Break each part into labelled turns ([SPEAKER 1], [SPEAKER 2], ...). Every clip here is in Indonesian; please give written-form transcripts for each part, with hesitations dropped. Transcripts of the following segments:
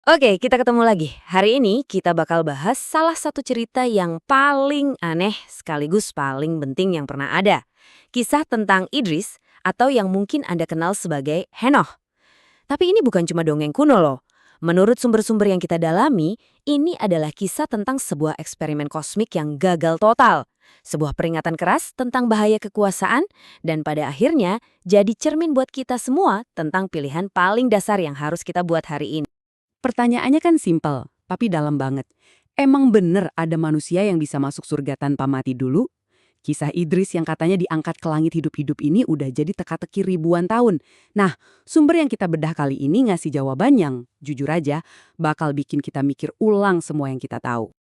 [SPEAKER 1] Oke, kita ketemu lagi. Hari ini kita bakal bahas salah satu cerita yang paling aneh sekaligus paling penting yang pernah ada. Kisah tentang Idris atau yang mungkin Anda kenal sebagai Henoh. Tapi ini bukan cuma dongeng kuno loh. Menurut sumber-sumber yang kita dalami, ini adalah kisah tentang sebuah eksperimen kosmik yang gagal total. Sebuah peringatan keras tentang bahaya kekuasaan dan pada akhirnya jadi cermin buat kita semua tentang pilihan paling dasar yang harus kita buat hari ini.
[SPEAKER 2] Pertanyaannya kan simpel, tapi dalam banget. Emang bener ada manusia yang bisa masuk surga tanpa mati dulu? Kisah Idris yang katanya diangkat ke langit hidup-hidup ini udah jadi teka-teki ribuan tahun. Nah, sumber yang kita bedah kali ini ngasih jawaban yang, jujur aja, bakal bikin kita mikir ulang semua yang kita tahu.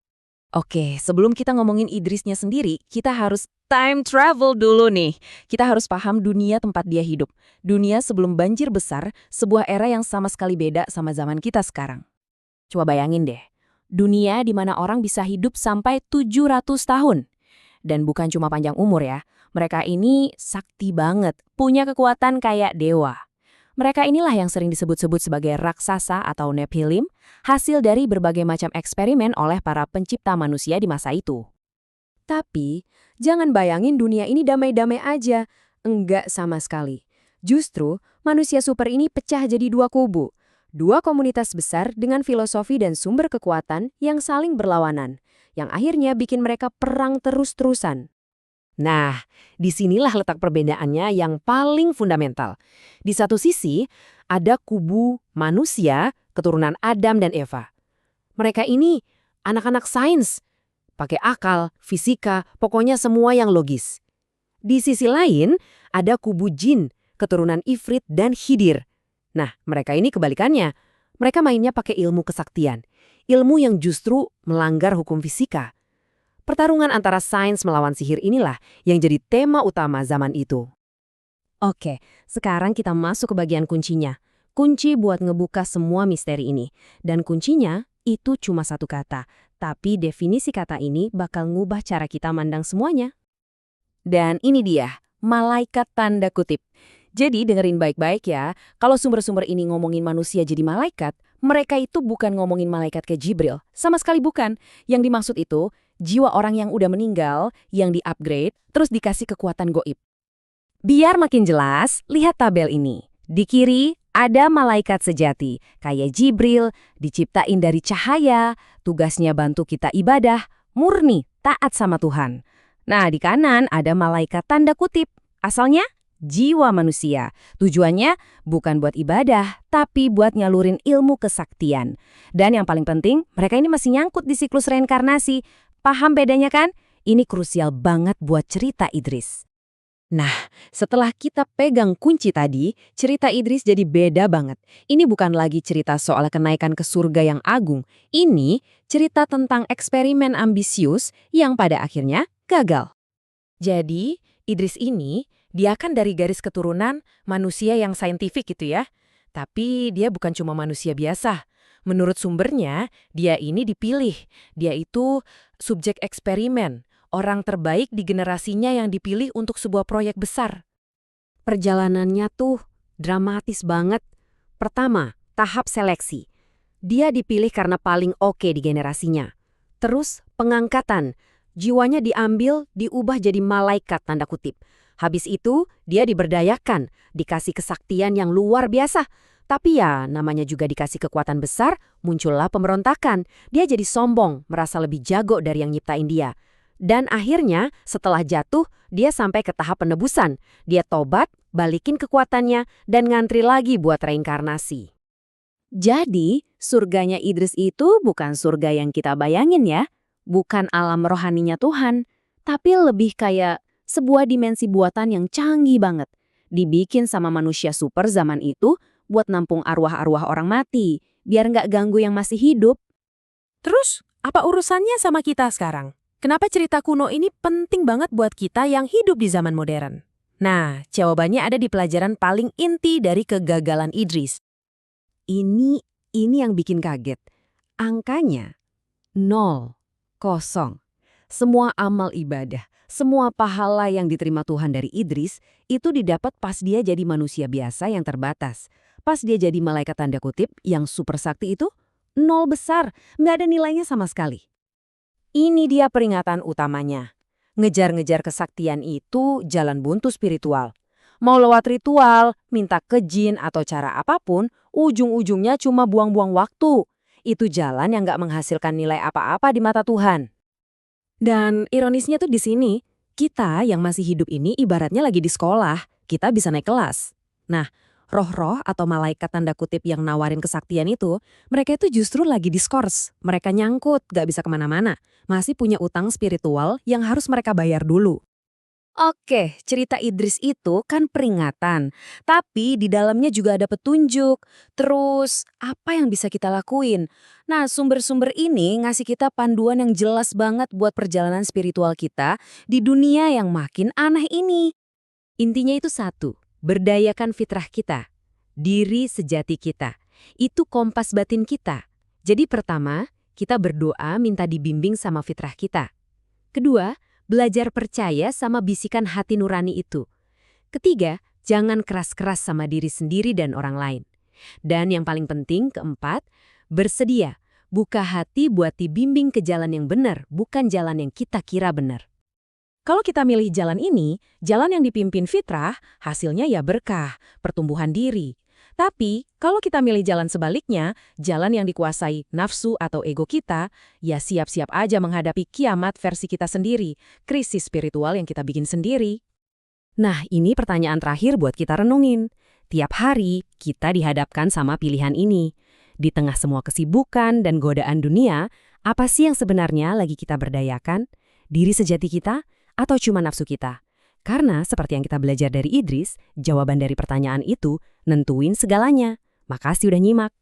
[SPEAKER 1] Oke, sebelum kita ngomongin Idrisnya sendiri, kita harus time travel dulu nih. Kita harus paham dunia tempat dia hidup. Dunia sebelum banjir besar, sebuah era yang sama sekali beda sama zaman kita sekarang. Coba bayangin deh, dunia di mana orang bisa hidup sampai 700 tahun. Dan bukan cuma panjang umur ya, mereka ini sakti banget, punya kekuatan kayak dewa. Mereka inilah yang sering disebut-sebut sebagai raksasa atau Nephilim, hasil dari berbagai macam eksperimen oleh para pencipta manusia di masa itu. Tapi, jangan bayangin dunia ini damai-damai aja. Enggak sama sekali. Justru, manusia super ini pecah jadi dua kubu. Dua komunitas besar dengan filosofi dan sumber kekuatan yang saling berlawanan, yang akhirnya bikin mereka perang terus-terusan. Nah, disinilah letak perbedaannya yang paling fundamental. Di satu sisi, ada kubu manusia, keturunan Adam dan Eva. Mereka ini anak-anak sains, pakai akal, fisika, pokoknya semua yang logis. Di sisi lain, ada kubu jin, keturunan Ifrit dan Khidir. Nah, mereka ini kebalikannya. Mereka mainnya pakai ilmu kesaktian. Ilmu yang justru melanggar hukum fisika. Pertarungan antara sains melawan sihir inilah yang jadi tema utama zaman itu. Oke, sekarang kita masuk ke bagian kuncinya. Kunci buat ngebuka semua misteri ini. Dan kuncinya itu cuma satu kata. Tapi definisi kata ini bakal ngubah cara kita mandang semuanya. Dan ini dia, malaikat tanda kutip. Jadi dengerin baik-baik ya, kalau sumber-sumber ini ngomongin manusia jadi malaikat, mereka itu bukan ngomongin malaikat kayak Jibril. Sama sekali bukan. Yang dimaksud itu, jiwa orang yang udah meninggal, yang di-upgrade, terus dikasih kekuatan goib. Biar makin jelas, lihat tabel ini. Di kiri, ada malaikat sejati, kayak Jibril, diciptain dari cahaya, tugasnya bantu kita ibadah, murni, taat sama Tuhan. Nah, di kanan ada malaikat tanda kutip, asalnya jiwa manusia. Tujuannya bukan buat ibadah, tapi buat nyalurin ilmu kesaktian. Dan yang paling penting, mereka ini masih nyangkut di siklus reinkarnasi. Paham bedanya kan? Ini krusial banget buat cerita Idris. Nah, setelah kita pegang kunci tadi, cerita Idris jadi beda banget. Ini bukan lagi cerita soal kenaikan ke surga yang agung. Ini cerita tentang eksperimen ambisius yang pada akhirnya gagal. Jadi, Idris ini, dia kan dari garis keturunan manusia yang saintifik gitu ya. Tapi dia bukan cuma manusia biasa. Menurut sumbernya, dia ini dipilih. Dia itu subjek eksperimen. Orang terbaik di generasinya yang dipilih untuk sebuah proyek besar. Perjalanannya tuh dramatis banget. Pertama, tahap seleksi. Dia dipilih karena paling oke di generasinya. Terus, pengangkatan. Jiwanya diambil, diubah jadi malaikat tanda kutip. Habis itu, dia diberdayakan, dikasih kesaktian yang luar biasa. Tapi ya, namanya juga dikasih kekuatan besar, muncullah pemberontakan. Dia jadi sombong, merasa lebih jago dari yang nyiptain dia. Dan akhirnya, setelah jatuh, dia sampai ke tahap penebusan. Dia tobat, balikin kekuatannya, dan ngantri lagi buat reinkarnasi. Jadi, surganya Idris itu bukan surga yang kita bayangin ya. Bukan alam rohaninya Tuhan. Tapi lebih kayak sebuah dimensi buatan yang canggih banget. Dibikin sama manusia super zaman itu buat nampung arwah-arwah orang mati. Biar nggak ganggu yang masih hidup. Terus, apa urusannya sama kita sekarang? Kenapa cerita kuno ini penting banget buat kita yang hidup di zaman modern? Nah, jawabannya ada di pelajaran paling inti dari kegagalan Idris. Ini yang bikin kaget. Angkanya 0, kosong. Semua amal ibadah, semua pahala yang diterima Tuhan dari Idris, itu didapat pas dia jadi manusia biasa yang terbatas. Pas dia jadi malaikat tanda kutip yang super sakti itu, Nol besar, nggak ada nilainya sama sekali. Ini dia peringatan utamanya. Ngejar-ngejar kesaktian itu jalan buntu spiritual. Mau lewat ritual, minta ke jin atau cara apapun, ujung-ujungnya cuma buang-buang waktu. Itu jalan yang nggak menghasilkan nilai apa-apa di mata Tuhan. Dan ironisnya tuh di sini, kita yang masih hidup ini ibaratnya lagi di sekolah, kita bisa naik kelas. Nah, roh-roh atau malaikat tanda kutip yang nawarin kesaktian itu, mereka itu justru lagi diskors. Mereka nyangkut, gak bisa kemana-mana. Masih punya utang spiritual yang harus mereka bayar dulu. Oke, cerita Idris itu kan peringatan, tapi di dalamnya juga ada petunjuk. Terus, apa yang bisa kita lakuin? Nah, sumber-sumber ini ngasih kita panduan yang jelas banget buat perjalanan spiritual kita di dunia yang makin aneh ini. Intinya itu satu, berdayakan fitrah kita, diri sejati kita. Itu kompas batin kita. Jadi pertama, kita berdoa minta dibimbing sama fitrah kita. Kedua, belajar percaya sama bisikan hati nurani itu. Ketiga, jangan keras-keras sama diri sendiri dan orang lain. Dan yang paling penting, keempat, bersedia. Buka hati buat dibimbing ke jalan yang benar, bukan jalan yang kita kira benar. Kalau kita milih jalan ini, jalan yang dipimpin fitrah, hasilnya ya berkah, pertumbuhan diri. Tapi, kalau kita milih jalan sebaliknya, jalan yang dikuasai nafsu atau ego kita, ya siap-siap aja menghadapi kiamat versi kita sendiri, krisis spiritual yang kita bikin sendiri. Nah, ini pertanyaan terakhir buat kita renungin. Tiap hari, kita dihadapkan sama pilihan ini. Di tengah semua kesibukan dan godaan dunia, apa sih yang sebenarnya lagi kita berdayakan? Diri sejati kita? Atau cuma nafsu kita? Karena seperti yang kita belajar dari Idris, jawaban dari pertanyaan itu nentuin segalanya. Makasih udah nyimak.